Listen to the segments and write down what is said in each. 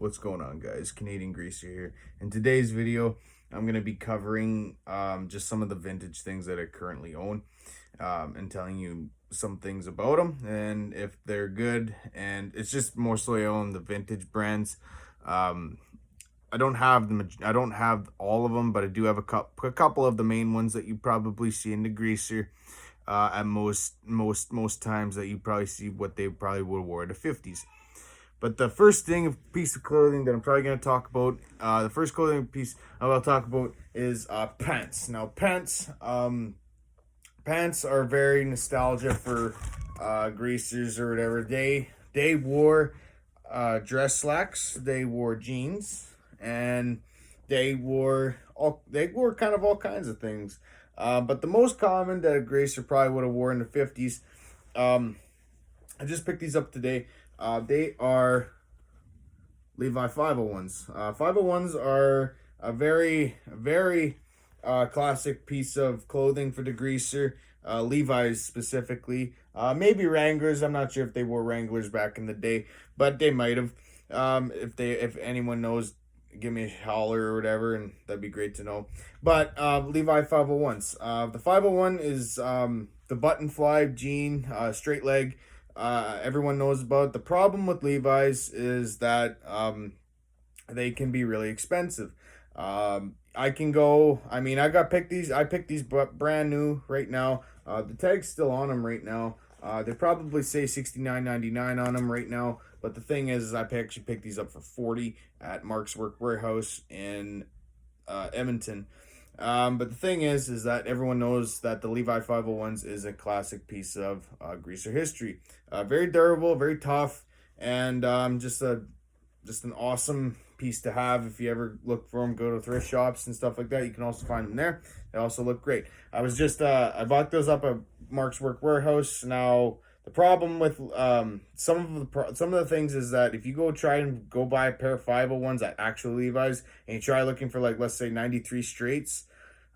What's going on, guys? Canadian Greaser here. In today's video, I'm going to be covering just some of the vintage things that I currently own, and telling you some things about them and if they're good. And it's just mostly I own the vintage brands. Um, I don't have all of them, but I do have a couple of the main ones that you probably see in the Greaser. At most times that you probably see what they probably would have wore in the 50s. But the first piece of clothing that I'm probably going to talk about, the first clothing piece I will talk about is pants. Now, pants are very nostalgia for greasers or whatever. They wore dress slacks, they wore jeans, and they wore kind of all kinds of things. But the most common that a greaser probably would have worn in the 50s. I just picked these up today. They are Levi 501s. 501s are a very classic piece of clothing for the greaser. Levi's specifically. Maybe Wranglers. I'm not sure if they wore Wranglers back in the day, but they might have. If anyone knows, give me a holler or whatever, and that'd be great to know. But Levi 501s. The 501 is the button fly jean, straight leg. Everyone knows about. The problem with Levi's is that they can be really expensive. I can go. I mean, I picked these brand new right now. The tag's still on them right now. They probably say $69.99 on them right now. But the thing is I actually picked these up for $40 at Mark's Work Warehouse in Edmonton. But the thing is that everyone knows that the Levi 501s is a classic piece of greaser history. Very durable, very tough, and just an awesome piece to have. If you ever look for them, go to thrift shops and stuff like that. You can also find them there. They also look great. I bought those up at Mark's Work Warehouse. Now the problem with some of the things is that if you try and go buy a pair of 501s at actual Levi's and you try looking for, like, let's say 93 straights,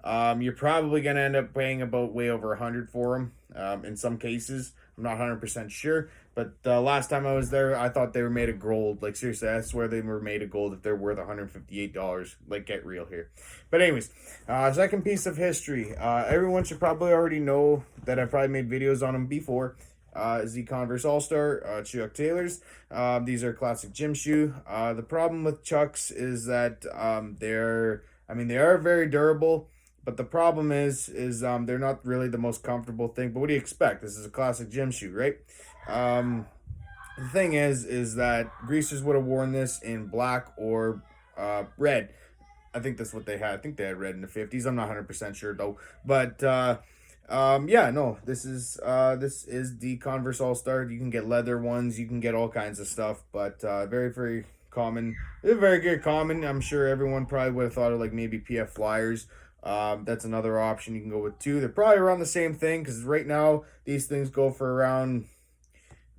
you're probably going to end up paying about way over 100 for them. In some cases, I'm not 100% sure, but the last time I was there, I thought they were made of gold. Like, seriously, I swear they were made of gold if they're worth $158. Like, get real here. But anyways, second piece of history. Everyone should probably already know that I've probably made videos on them before. Is the Converse All-Star Chuck Taylors. These are classic gym shoe. The problem with Chucks is that they are very durable. But the problem is they're not really the most comfortable thing. But what do you expect? This is a classic gym shoe, right? The thing is that greasers would have worn this in black or red. I think that's what they had. I think they had red in the 50s. I'm not 100% sure though. But yeah, no, this is the Converse All-Star. You can get leather ones. You can get all kinds of stuff. But very common. They're very good common. I'm sure everyone probably would have thought of, like, maybe PF Flyers. That's another option you can go with too. They're probably around the same thing because right now these things go for around.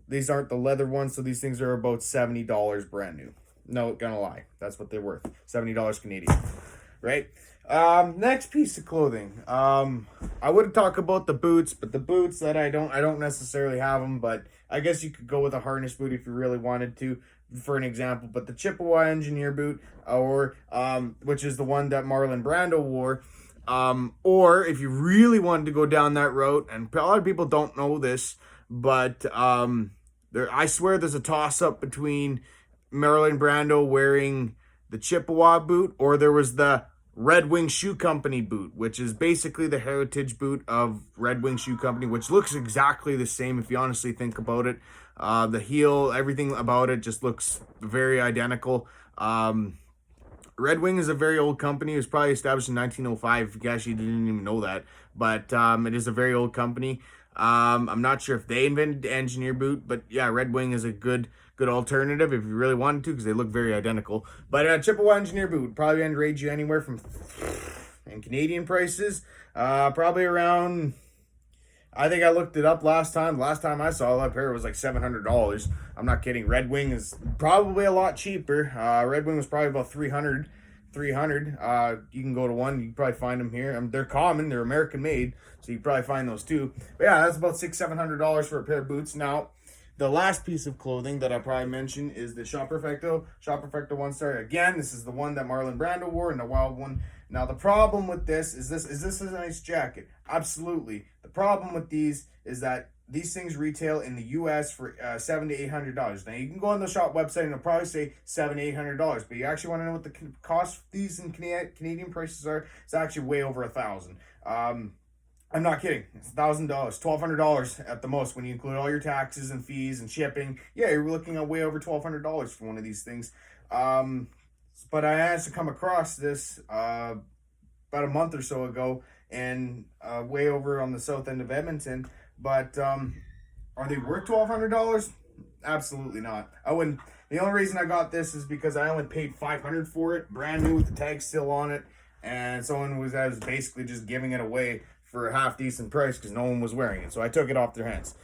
These aren't the leather ones, so these things are about $70 brand new. No, gonna lie, that's what they're worth. $70 Canadian, right? Next piece of clothing. I would talk about the boots, but the boots that I don't necessarily have them, but I guess you could go with a harness boot if you really wanted to, for an example. But the Chippewa engineer boot, or which is the one that Marlon Brando wore, or if you really wanted to go down that route, and a lot of people don't know this, but I swear there's a toss up between Marlon Brando wearing the Chippewa boot, or there was the Red Wing Shoe Company boot, which is basically the heritage boot of Red Wing Shoe Company, which looks exactly the same if you honestly think about it. The heel, everything about it just looks very identical. Red Wing is a very old company. It was probably established in 1905. You actually didn't even know that, but it is a very old company. I'm not sure if they invented the engineer boot, but yeah, Red Wing is a good alternative if you really wanted to, because they look very identical. But Chippewa engineer boot would probably range you anywhere from, in Canadian prices, probably around. I think I looked it up last time. Last time I saw that pair was like $700. I'm not kidding. Red Wing is probably a lot cheaper. Red Wing was probably about 300. You can go to one. You can probably find them here. They're common. They're American made, so you can probably find those too. But yeah, that's about $600-700 for a pair of boots. Now, The last piece of clothing that I probably mentioned is the Shop Perfecto 1-star. Again, this is the one that Marlon Brando wore in the Wild One. Now the problem with this is this a nice jacket? Absolutely. The problem with these is that these things retail in the U.S. for $700 to $800. Now you can go on the shop website and it'll probably say $700 to $800, but you actually want to know what the cost of these in Canadian prices are. It's actually way over $1,000. I'm not kidding. It's $1,000, $1,200 at the most when you include all your taxes and fees and shipping. Yeah, you're looking at way over $1,200 for one of these things. But I managed to come across this about a month or so ago, and way over on the south end of Edmonton. But are they worth $1,200? Absolutely not. I wouldn't. The only reason I got this is because I only paid $500 for it, brand new with the tag still on it, and I was basically just giving it away for a half decent price because no one was wearing it, so I took it off their hands.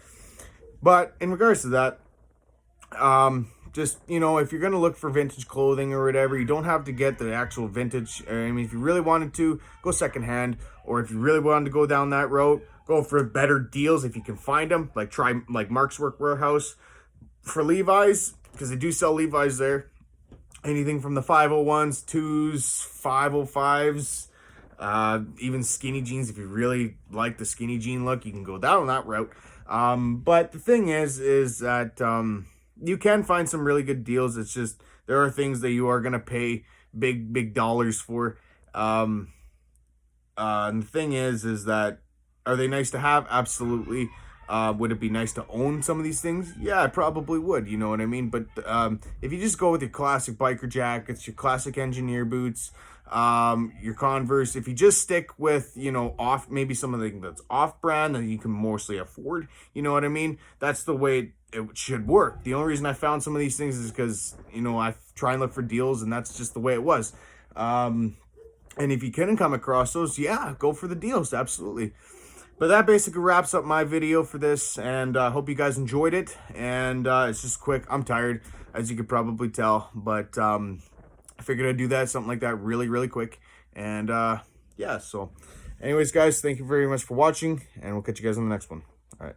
But in regards to that, just, you know, if you're gonna look for vintage clothing or whatever, you don't have to get the actual vintage. I mean, if you really wanted to, go secondhand, or if you really wanted to go down that road, go for better deals if you can find them. Like try like Mark's Work Warehouse for Levi's, because they do sell Levi's there. Anything from the 501s, 2s, 505s, even skinny jeans. If you really like the skinny jean look, you can go down that route. But the thing is that you can find some really good deals. It's just there are things that you are gonna pay big dollars for. And the thing is that, are they nice to have? Absolutely. Would it be nice to own some of these things? Yeah, I probably would, you know what I mean? But if you just go with your classic biker jackets, your classic engineer boots, your Converse, if you just stick with, you know, maybe something that's off-brand that you can mostly afford, you know what I mean? That's the way it should work. The only reason I found some of these things is because, you know, I try and look for deals, and that's just the way it was. And if you couldn't come across those, yeah, go for the deals, absolutely. But that basically wraps up my video for this, and I hope you guys enjoyed it. And it's just quick. I'm tired, as you could probably tell, but I figured I'd do that, something like that, really quick. And yeah, so anyways, guys, thank you very much for watching, and we'll catch you guys on the next one. All right.